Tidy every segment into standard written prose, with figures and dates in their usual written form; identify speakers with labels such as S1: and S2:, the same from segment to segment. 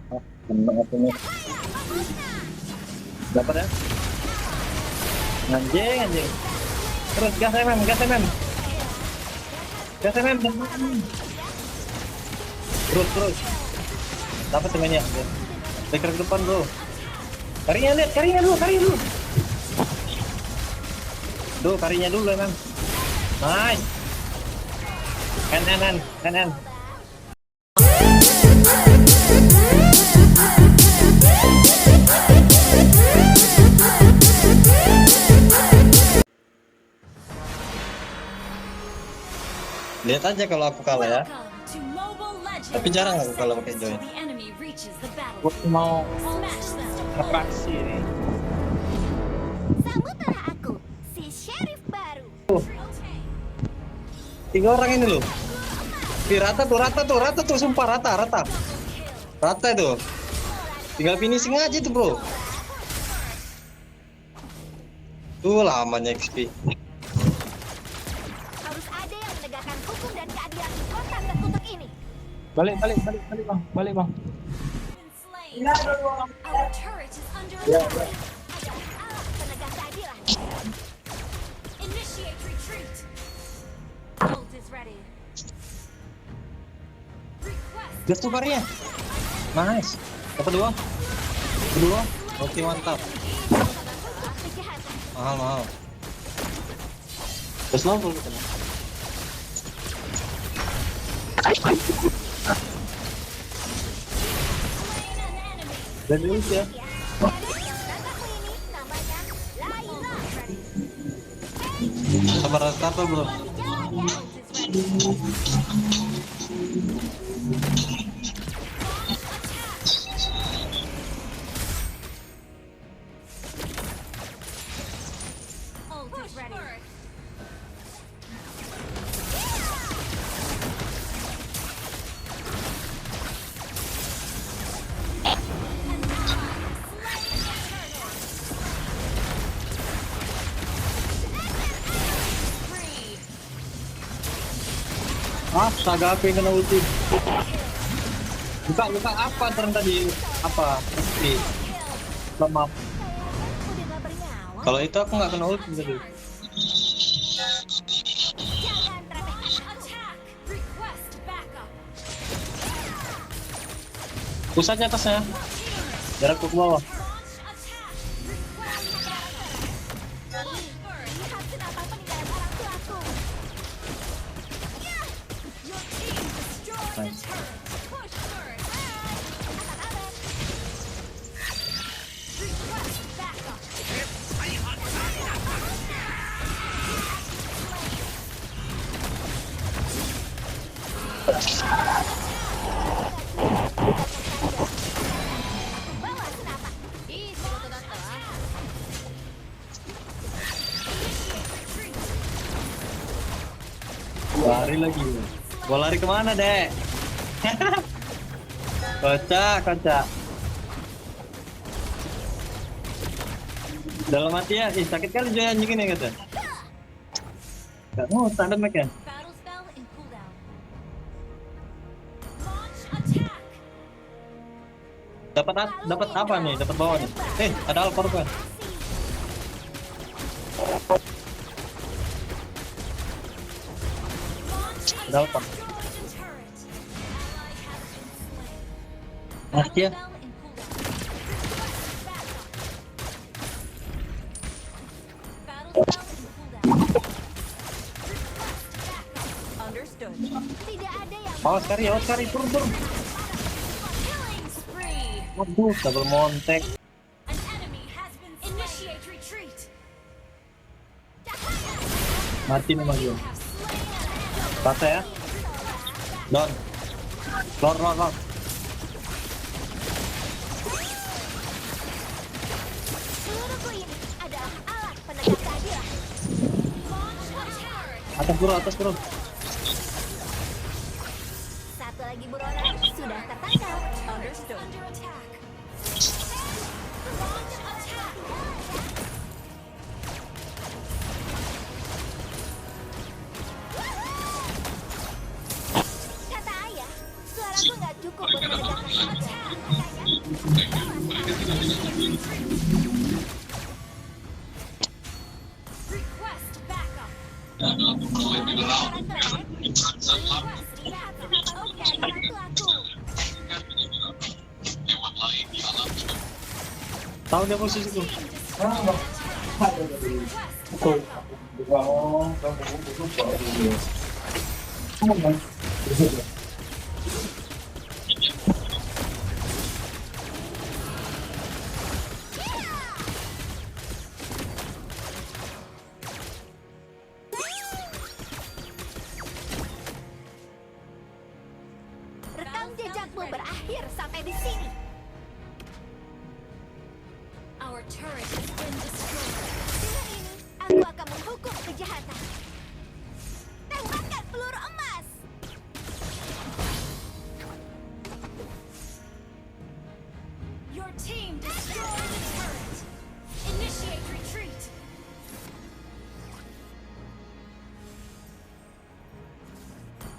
S1: Ah, kena aku nih. Dapat ya? Anjing, anjing. Terus gas MM, gas MM. Gas MM. Terus. Dapat temennya. Backer ke depan, bro. Karinya lihat, karinya dulu. Duh, karinya dulu emang. Nice. NN. Lihat aja kalau aku kalah ya. Tapi jarang aku kalah pakai join. Gue mau atraksi nih.
S2: Sambutlah aku, si sheriff baru.
S1: Tuh, 3 orang ini loh. Rata tuh, sumpah rata. Rata itu. Tinggal finishing aja tuh, bro. Tuh lamanya XP.
S2: Harus ada yang menegakkan hukum dan keadilan di kota terkutuk ini.
S1: Balik bang.
S2: Our turret is under attack. Adalah alat penegak keadilan. Initiate retreat. Ult is ready. Request
S1: Gas tuh karinya. Nice. Dapat 2. Kedua. Oke, mantap.
S2: kejahatan.
S1: Mahal. Terus nongol kita. Dan dulu ya.
S2: Kataku ini namanya Laila.
S1: Sabar bro.
S2: Ult is ready.
S1: Astaga, apa yang kena ulti? Luka apa terang tadi? Apa? Pasti. Lemah.
S2: Udah gak bernyawa.
S1: Kalau itu aku nggak kena ulti tadi.
S2: Jangan remehkan aku. Request backup.
S1: Pusatnya atasnya. Jarak ke bawah.
S2: Lihat senapan peninggalan orang tuaku.
S1: Nice.
S2: Bawa senapan. Ih,
S1: Lari lagi. Gua lari kemana, Dek? Kocak. Dalam hati ya, sakit kali Joy anjing ini kata. Gak mau, tak ada mic ya?
S2: Battle spell in cooldown. Launch attack.
S1: Dapat apa nih? Dapat bawah nih. Ada Alphard kan? Ada Alphard. Mati ya.
S2: Understood. Tidak ada yang
S1: Awas kari, turun.
S2: killing spree.
S1: Waduh, double montek.
S2: An enemy has been initiate retreat.
S1: Mati memang dia.
S2: Have slain.
S1: Rata ya. Down. Lor.
S2: Seluruhku ini adalah alat penegak keadilan.
S1: Atas bro.
S2: Satu lagi buronan sudah tertangkap. Understood. Kata ayah, suaraku nggak cukup buat menegakkan alat. Makanya
S1: Tahu dia posisiku.
S2: Rekam jejakmu berakhir sampai di sini. Our turret has been destroyed. Dengan ini, aku akan menghukum kejahatan. Tembakkan peluru emas. Your team destroyed the turret. Initiate retreat.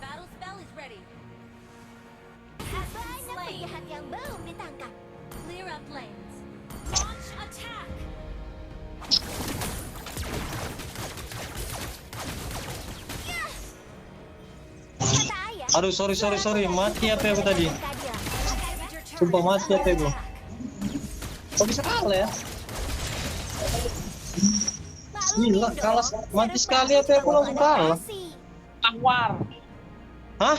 S2: Battle spell is ready. Banyak penjahat yang belum ditangkap. Clear up lanes. Launch attack. Kata ayah,
S1: Aduh, sorry, mati apa aku tadi? Sumpah mati apa aku? Kok bisa kalah ya? Gila, kalah mati sekali apa aku langsung kalah?
S3: Tawar.
S1: Hah?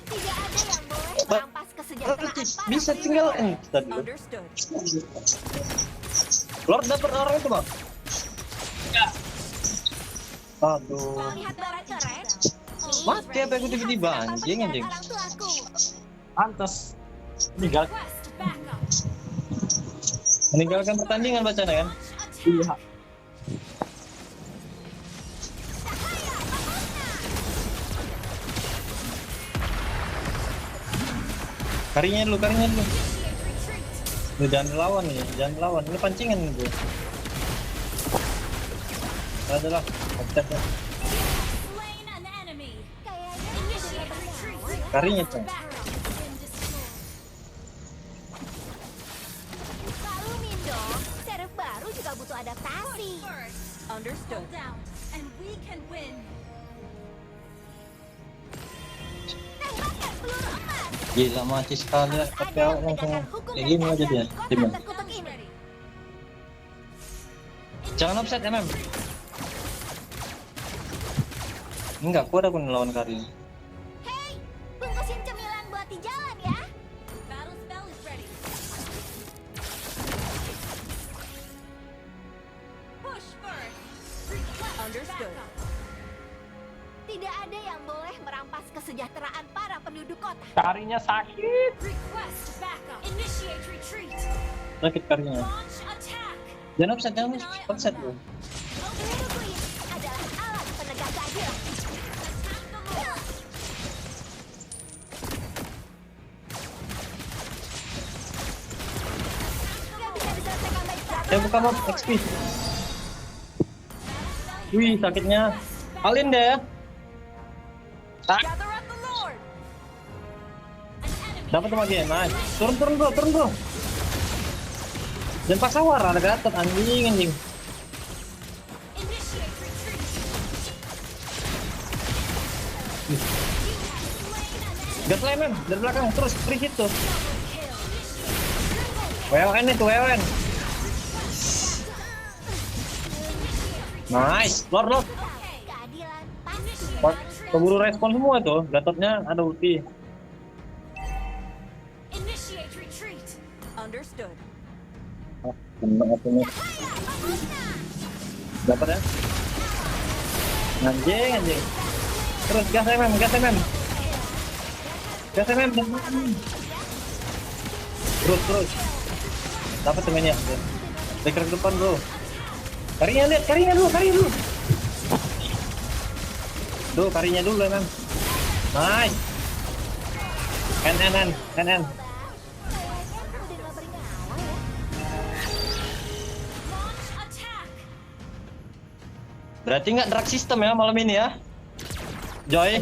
S2: tidak ada yang boleh merampas kesejahteraan para
S1: Bisa tinggal tadi.
S2: Understood.
S1: Lord dapat orang itu, Bang.
S3: Enggak.
S1: Aduh.
S2: Mau lihat barang keren?
S1: Mati apa aku tiba-tiba anjing.
S2: Orang tuaku.
S3: Pantes. Meninggal.
S2: Quest backup.
S1: Meninggalkan pertandingan bacanya kan?
S3: Iya.
S1: Karinya dulu. Lu jangan lawan nih, jangan lawan. Ini pancingan gue. Adalah, offsetnya.
S2: Slain an enemy. Initiate retreat.
S1: Karinya tuh.
S2: Maklumin dong, server baru juga butuh adaptasi.
S4: Understood.
S2: Down, and we can win. Tembakkan peluru emas.
S1: Gila mati sekali ya. Tapi
S2: Ada
S1: aku langsung
S2: penegakan hukum
S1: kayak
S2: dan
S1: gini aja dia.
S2: keadilan di
S1: Gimana?
S2: kota terkutuk ini.
S1: Jangan offset MM. Enggak, kuat aku ngelawan Kari.
S2: Hei, bungkusin cemilan buat di jalan ya.
S4: Battle spell is ready.
S2: Push first. Request
S4: Understood.
S2: backup. Tidak ada yang boleh merampas kesejahteraan para penduduk kota.
S3: Karinya sakit.
S2: Request backup. Initiate retreat.
S1: Sakit Karinya.
S2: Launch attack.
S1: Jangan offset lu.
S2: Peluru ini adalah alat penegak keadilan. Attack the Lord. Gak bisa diselesaikan baik-baik.
S1: Saya buka map XP. Wih, sakitnya. Alin deh ya.
S4: Gather up the Lord.
S1: Dapat tuh lagi. Nice. Turun bro. Dan pas sawar ada gatot anjing.
S2: Initiate retreat.
S1: Gas lem dari belakang terus free hit tuh. WLN itu WLN. Nice. Lord.
S2: Keadilan pasti.
S1: Keburu respon semua tuh. Gatotnya ada ulti.
S2: Initiate retreat.
S4: Understood.
S1: Kena atunya. Dapat ya? Anjing. Terus gas MM. Terus. Dapat temennya. Deker ke depan bro. Karinya dulu. Duh, karinya dulu MM. Nice. NN.
S2: Launch attack.
S1: Berarti nggak drag system ya malam ini ya? Joy.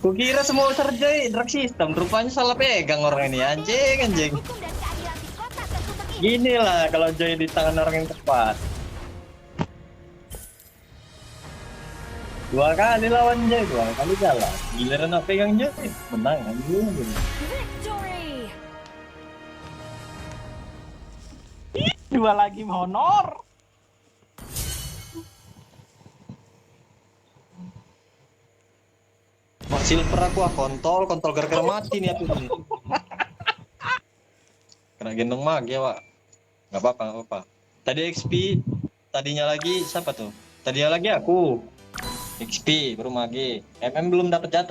S1: Kukira semua Joy drag system, rupanya salah pegang orang ini anjing.
S2: Hukum dan keadilan di kota terkutuk ini.
S1: Gini lah kalau Joy di tangan orang yang tepat. 2 kali lawan Joy, 2 kali kalah. Giliran aku pegang Joy, menang anjing.
S2: Victory!
S3: Dua lagi honor.
S1: Mak silver aku kontol gara-gara mati nih aku nih. Kena gendong mage, Wak. Enggak apa-apa. Tadi XP, tadinya lagi siapa tuh? Tadinya lagi aku. XP baru mage. MM belum dapat jatah.